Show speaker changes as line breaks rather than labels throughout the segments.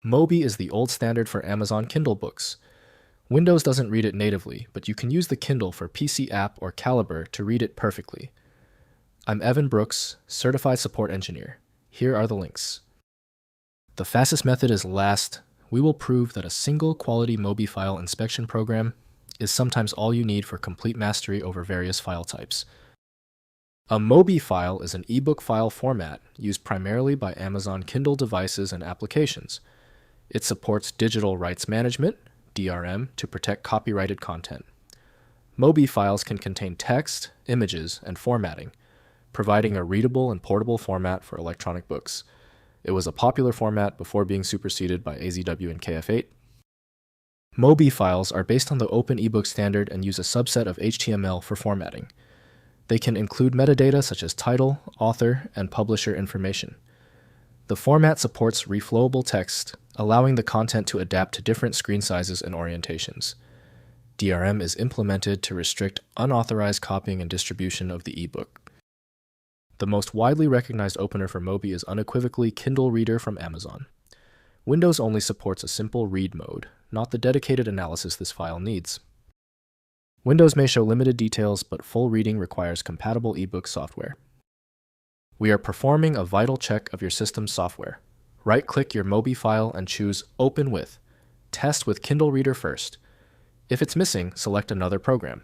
MOBI is the old standard for Amazon Kindle books. Windows doesn't read it natively, but you can use the Kindle for PC app or Calibre to read it perfectly. I'm Evan Brooks, Certified Support Engineer. Here are the links. The fastest method is last. We will prove that a single quality MOBI file inspection program is sometimes all you need for complete mastery over various file types. A MOBI file is an eBook file format used primarily by Amazon Kindle devices and applications. It supports digital rights management, DRM, to protect copyrighted content. MOBI files can contain text, images, and formatting, providing a readable and portable format for electronic books. It was a popular format before being superseded by AZW and KF8. MOBI files are based on the Open eBook standard and use a subset of HTML for formatting. They can include metadata such as title, author, and publisher information. The format supports reflowable text, allowing the content to adapt to different screen sizes and orientations. DRM is implemented to restrict unauthorized copying and distribution of the ebook. The most widely recognized opener for MOBI is unequivocally Kindle Reader from Amazon. Windows only supports a simple read mode, not the dedicated analysis this file needs. Windows may show limited details, but full reading requires compatible ebook software. We are performing a vital check of your system's software. Right-click your MOBI file and choose Open With. Test with Kindle Reader first. If it's missing, select another program.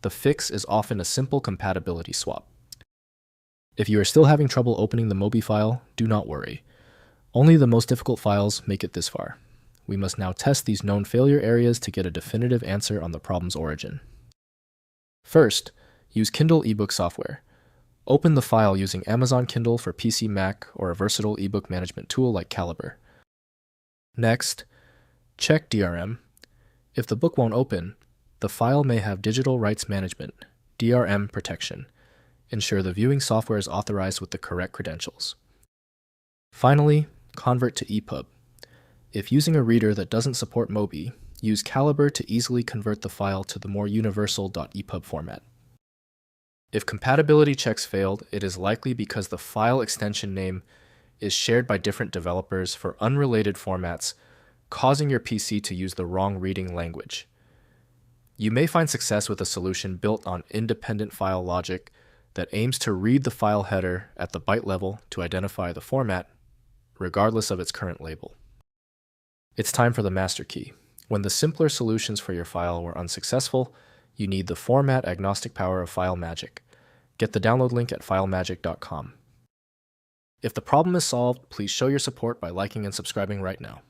The fix is often a simple compatibility swap. If you are still having trouble opening the MOBI file, do not worry. Only the most difficult files make it this far. We must now test these known failure areas to get a definitive answer on the problem's origin. First, use Kindle ebook software. Open the file using Amazon Kindle for PC, Mac, or a versatile ebook management tool like Calibre. Next, check DRM. If the book won't open, the file may have digital rights management, DRM protection. Ensure the viewing software is authorized with the correct credentials. Finally, convert to EPUB. If using a reader that doesn't support MOBI, use Calibre to easily convert the file to the more universal .epub format. If compatibility checks failed, it is likely because the file extension name is shared by different developers for unrelated formats, causing your PC to use the wrong reading language. You may find success with a solution built on independent file logic that aims to read the file header at the byte level to identify the format, regardless of its current label. It's time for the master key. When the simpler solutions for your file were unsuccessful, you need the format agnostic power of FileMagick. Get the download link at filemagick.com. If the problem is solved, please show your support by liking and subscribing right now.